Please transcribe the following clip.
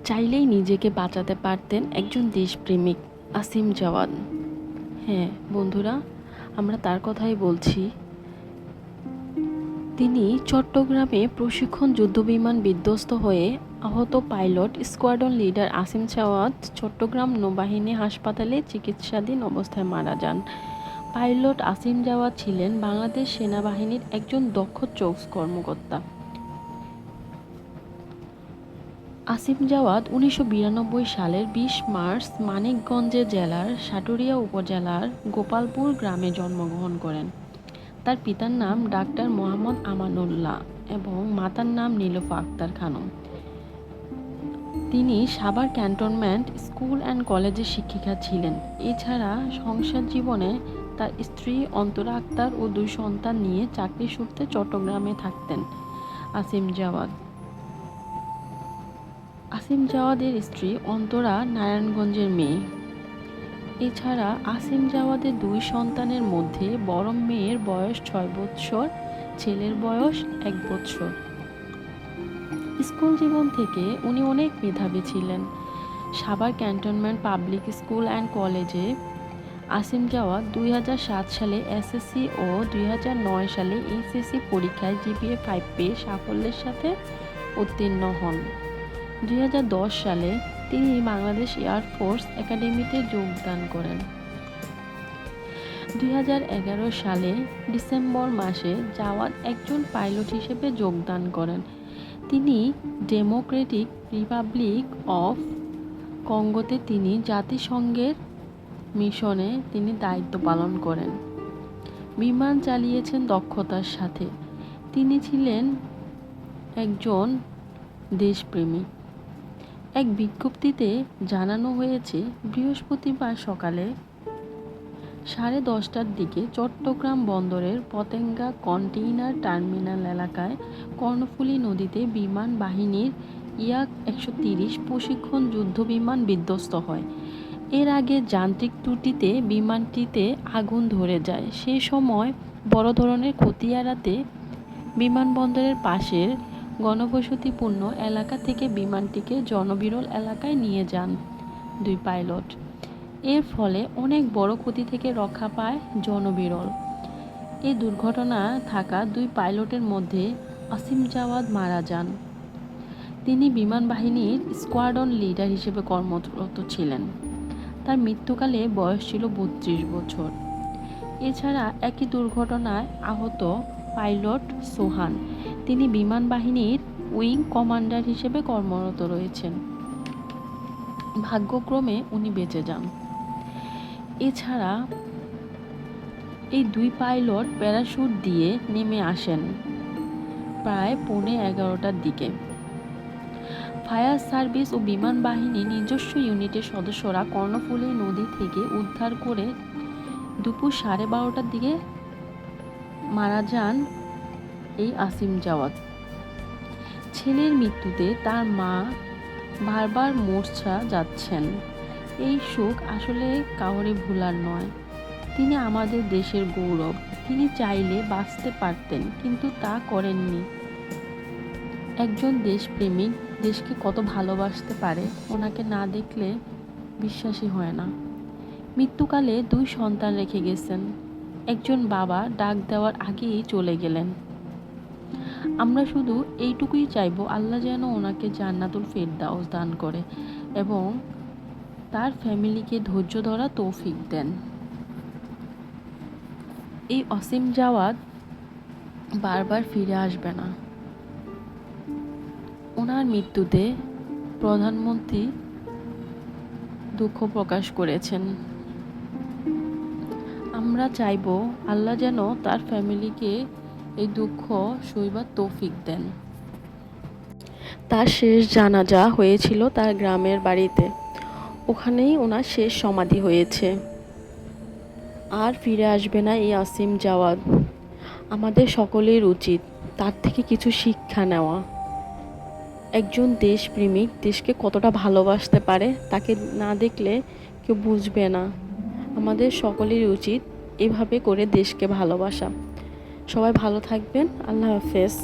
চাইলেই নিজেকে বাঁচাতে পারতেন একজন দেশপ্রেমিক আসিম জাওয়াদ। হ্যাঁ বন্ধুরা, আমরা তার কথাই বলছি। তিনি চট্টগ্রামে প্রশিক্ষণ যুদ্ধবিমান বিধ্বস্ত হয়ে আহত pilot squadron leader Asim Jawad Chittagong নৌবাহিনী হাসপাতালে চিকিৎসাধীন অবস্থায় মারা যান। পাইলট আসিম জাওয়াদ ছিলেন বাংলাদেশ সেনাবাহিনীর একজন দক্ষ চৌকস কর্মকর্তা। আসিম জাওয়াদ 1992 সালের 20 মার্চ মানিকগঞ্জ জেলার সাটুরিয়া উপজেলার গোপালপুর গ্রামে জন্মগ্রহণ করেন। তার পিতার নাম ডাক্তার মোহাম্মদ আমানুল্লাহ এবং মাতার নাম নীলুফা আক্তার খানম। তিনি সাভার ক্যান্টনমেন্ট স্কুল অ্যান্ড কলেজের শিক্ষিকা ছিলেন। এছাড়া সংসার জীবনে তার স্ত্রী অন্তরা আক্তার ও 2 সন্তান নিয়ে চাকরি সূত্রে চট্টগ্রামে থাকতেন। আসিম জাওয়াদের স্ত্রী অন্তরা নারায়ণগঞ্জের মেয়ে। এছাড়া আসিম জাওয়াদের 2 সন্তানের মধ্যে বড় মেয়ের বয়স 6 বৎসর, ছেলের বয়স 1 বৎসর। স্কুল জীবন থেকে উনি অনেক মেধাবী ছিলেন। Savar cantonment public school and কলেজে আসিম জাওয়াদ 2007 সালে এসএসসি ও 2009 সালে এইচএসসি পরীক্ষায় জিপিএ 5 পেয়ে সাফল্যের সাথে উত্তীর্ণ হন। 2010 সালে তিনি বাংলাদেশ এয়ারফোর্স একাডেমিতে যোগদান করেন। 2011 সালে ডিসেম্বর মাসে জাওয়াদ একজন পাইলট হিসেবে যোগদান করেন। তিনি ডেমোক্রেটিক রিপাবলিক অফ কঙ্গোতে তিনি জাতিসংঘের মিশনে তিনি দায়িত্ব পালন করেন। বিমান চালিয়েছেন দক্ষতার সাথে। তিনি ছিলেন একজন দেশপ্রেমী। এক বিজ্ঞপ্তিতে জানানো হয়েছে, বৃহস্পতিবার সকালে 10:30টার দিকে চট্টগ্রাম বন্দরের পতেঙ্গা কন্টেইনার টার্মিনাল এলাকায় কর্ণফুলী নদীতে বিমান বাহিনীর ইয়াক 130 প্রশিক্ষণ যুদ্ধবিমান বিধ্বস্ত হয়। এর আগে যান্ত্রিক ত্রুটিতে বিমানটিতে আগুন ধরে যায়। সেই সময় বড় ধরনের ক্ষতি এড়াতে বিমানবন্দরের পাশের ঘনবসতিপূর্ণ এলাকা থেকে বিমানটিকে জনবিরল এলাকায় নিয়ে যান 2 পাইলট। এর ফলে অনেক বড় ক্ষতি থেকে রক্ষা পায় জনবিরল। এই দুর্ঘটনায় থাকা 2 পাইলটের মধ্যে আসিম জাওয়াদ মারা যান। তিনি বিমান বাহিনীর স্কোয়াড্রন লিডার হিসেবে কর্মরত ছিলেন। তার মৃত্যুকালে বয়স ছিল 32 বছর। এছাড়া একই দুর্ঘটনায় আহত পাইলট সোহান, তিনি বিমান বাহিনীর উইং কমান্ডার হিসেবে কর্মরত রয়েছেন। ভাগ্যক্রমে উনি বেঁচে যান। এছাড়া এই 2 পাইলট প্যারাশুট দিয়ে নেমে আসেন প্রায় 11:15টার দিকে। ফায়ার সার্ভিস ও বিমান বাহিনীর নিজস্ব ইউনিটের সদস্যরা কর্ণফুলী নদী থেকে উদ্ধার করে দুপুর 12:30টার দিকে মারা যান এই আসিম জাওয়াদ। ছেলের মৃত্যুতে তার মা বারবার মূর্ছা যাচ্ছেন। এই শোক আসলে কাউরে ভোলার নয়। তিনি আমাদের দেশের গৌরব। তিনি চাইলে বাঁচতে পারতেন, কিন্তু তা করেননি। একজন দেশপ্রেমিক দেশকে কত ভালোবাসতে পারে, ওনাকে না দেখলে বিশ্বাসই হয় না। মৃত্যুকালে 2 সন্তান রেখে গেছেন। একজন বাবা ডাক দেওয়ার আগেই চলে গেলেন। আমরা শুধু এইটুকুই চাইব, আল্লাহ যেন ওনাকে জান্নাতুল ফেরদাউস দান করে এবং তার ফ্যামিলিকে ধৈর্য ধরা তৌফিক দেন। এই আসিম জাওয়াদ বারবার ফিরে আসবে না। ওনার মৃত্যুতে প্রধানমন্ত্রী দুঃখ প্রকাশ করেছেন। আমরা চাইব আল্লাহ যেন তার ফ্যামিলিকে এই দুঃখ সইবার তৌফিক দেন। তার শেষ জানাজা হয়েছিল তার গ্রামের বাড়িতে। ওখানেই ওনার শেষ সমাধি হয়েছে। আর ফিরে আসবে না এই আসিম জাওয়াদ। আমাদের সকলের উচিত তার থেকে কিছু শিক্ষা নেওয়া। একজন দেশপ্রেমিক দেশকে কতটা ভালোবাসতে পারে, তাকে না দেখলে কেউ বুঝবে না। আমাদের সকলের উচিত এভাবে করে দেশকে ভালোবাসা। সবাই ভালো থাকবেন। আল্লাহ হাফেজ।